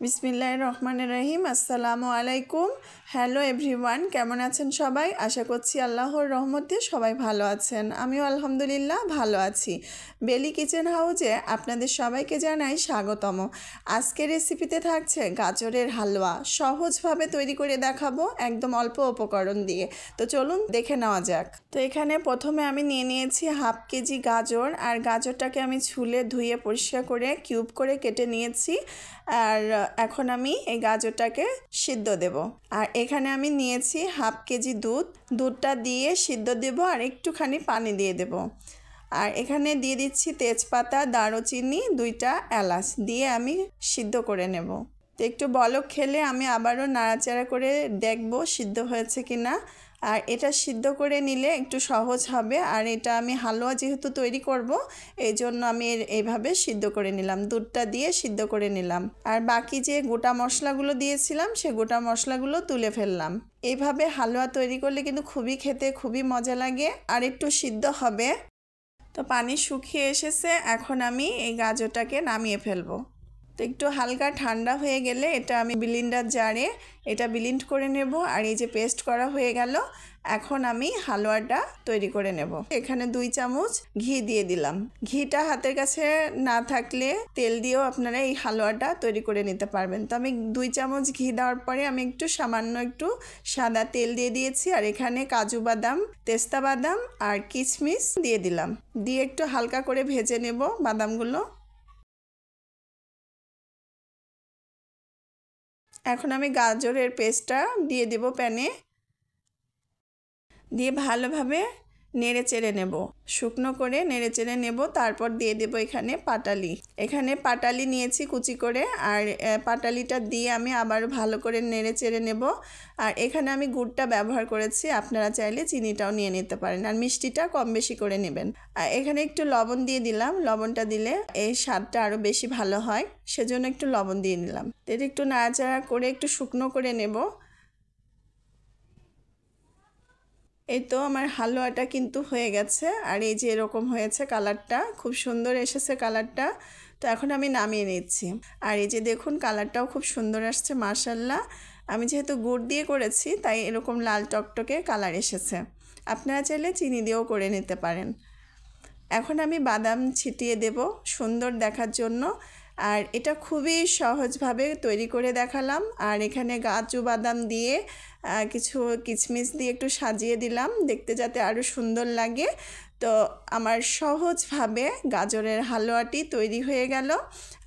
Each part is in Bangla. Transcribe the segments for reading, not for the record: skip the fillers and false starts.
বিসমিল্লাহির রহমানির রহিম। আসসালামু আলাইকুম। হ্যালো এভরিওয়ান, কেমন আছেন সবাই? আশা করছি আল্লাহর রহমতে সবাই ভালো আছেন। আমিও আলহামদুলিল্লাহ ভালো আছি। বেলি কিচেন হাউজে আপনাদের সবাইকে জানাই স্বাগতম। আজকের রেসিপিতে থাকছে গাজরের হালুয়া। সহজভাবে তৈরি করে দেখাবো একদম অল্প উপকরণ দিয়ে। তো চলুন দেখে নেওয়া যাক। তো এখানে প্রথমে আমি নিয়ে নিয়েছি হাফ কেজি গাজর, আর গাজরটাকে আমি ছুলে ধুয়ে পরিষ্কার করে কিউব করে কেটে নিয়েছি। আর এখন আমি এই গাজরটাকে সিদ্ধ দেব। আর এখানে আমি নিয়েছি হাফ কেজি দুধটা দিয়ে সিদ্ধ দেব, আর একটুখানি পানি দিয়ে দেব। আর এখানে দিয়ে দিচ্ছি তেজপাতা, দারুচিনি, 2টা এলাচ দিয়ে আমি সিদ্ধ করে নেব। তো একটু বলক খেলে আমি আবারও নাড়াচাড়া করে দেখব সিদ্ধ হয়েছে কিনা। আর এটা সিদ্ধ করে নিলে একটু সহজ হবে। আর এটা আমি হালুয়া যেহেতু তৈরি করব, এই জন্য আমি এইভাবে সিদ্ধ করে নিলাম, দুধটা দিয়ে সিদ্ধ করে নিলাম। আর বাকি যে গোটা মশলাগুলো দিয়েছিলাম সে গোটা মশলাগুলো তুলে ফেললাম। এইভাবে হালুয়া তৈরি করলে কিন্তু খেতে খুবই মজা লাগে। আর একটু সিদ্ধ হবে। তো পানি শুকিয়ে এসেছে, এখন আমি এই গাজরটাকে নামিয়ে ফেলবো। তো একটু হালকা ঠান্ডা হয়ে গেলে এটা আমি ব্লেন্ডার জারে এটা ব্লেন্ড করে নেব। আর এই যে পেস্ট করা হয়ে গেল, এখন আমি হালুয়াটা তৈরি করে নেব। এখানে 2 চামচ ঘি দিয়ে দিলাম। ঘিটা হাতের কাছে না থাকলে তেল দিয়েও আপনারা এই হালুয়াটা তৈরি করে নিতে পারবেন। তো আমি 2 চামচ ঘি দেওয়ার পরে আমি সামান্য একটু সাদা তেল দিয়ে দিয়েছি। আর এখানে কাজু বাদাম, পেস্তা বাদাম আর কিশমিশ দিয়ে দিলাম। দিয়ে একটু হালকা করে ভেজে নেব বাদামগুলো। এখন আমি গাজরের পেস্টটা দিয়ে দেব প্যানে, দিয়ে ভালোভাবে নেড়ে চেড়ে নেব, শুকনো করে নেড়ে চেড়ে নেব। তারপর দিয়ে দেব এখানে পাটালি নিয়েছি কুচি করে। আর পাটালিটা দিয়ে আমি আবার ভালো করে নেড়ে চেড়ে নেব। আর এখানে আমি গুড়টা ব্যবহার করেছি, আপনারা চাইলে চিনিটাও নিয়ে নিতে পারেন। আর মিষ্টিটা কম বেশি করে নেবেন। আর এখানে একটু লবণ দিয়ে দিলাম। লবণটা দিলে এই স্বাদটা আরও বেশি ভালো হয়, সেজন্য একটু লবণ দিয়ে নিলাম। এটা একটু নাড়াচাড়া করে একটু শুকনো করে নেব। এই তো আমার হালুয়াটা কিন্তু হয়ে গেছে। আর এই যে এরকম হয়েছে, কালারটা খুব সুন্দর এসেছে কালারটা। তো এখন আমি নামিয়ে নিচ্ছি। আর এই যে দেখুন কালারটাও খুব সুন্দর আসছে মাশাআল্লাহ। আমি যেহেতু গুড় দিয়ে করেছি তাই এরকম লাল টকটকে কালার এসেছে। আপনারা চাইলে চিনি দিয়েও করে নিতে পারেন। এখন আমি বাদাম ছিটিয়ে দেব সুন্দর দেখার জন্য। আর এটা খুবই সহজভাবে তৈরি করে দেখালাম। আর এখানে কাজু বাদাম দিয়ে কিছু কিশমিশ দিয়ে একটু সাজিয়ে দিলাম, দেখতে যাতে আরও সুন্দর লাগে। তো আমার সহজভাবে গাজরের হালুয়াটি তৈরি হয়ে গেল।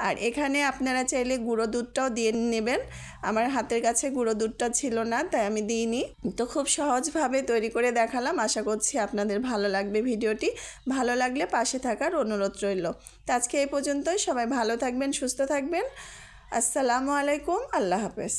আর এখানে আপনারা চাইলে গুঁড়ো দুধটাও দিয়ে নেবেন। আমার হাতের কাছে গুঁড়ো দুধটা ছিল না, তাই আমি দিইনি। তো খুব সহজভাবে তৈরি করে দেখালাম। আশা করছি আপনাদের ভালো লাগবে ভিডিওটি। ভালো লাগলে পাশে থাকার অনুরোধ রইল। তো আজকে এই পর্যন্তই। সবাই ভালো থাকবেন, সুস্থ থাকবেন। আসসালামু আলাইকুম। আল্লাহ হাফেজ।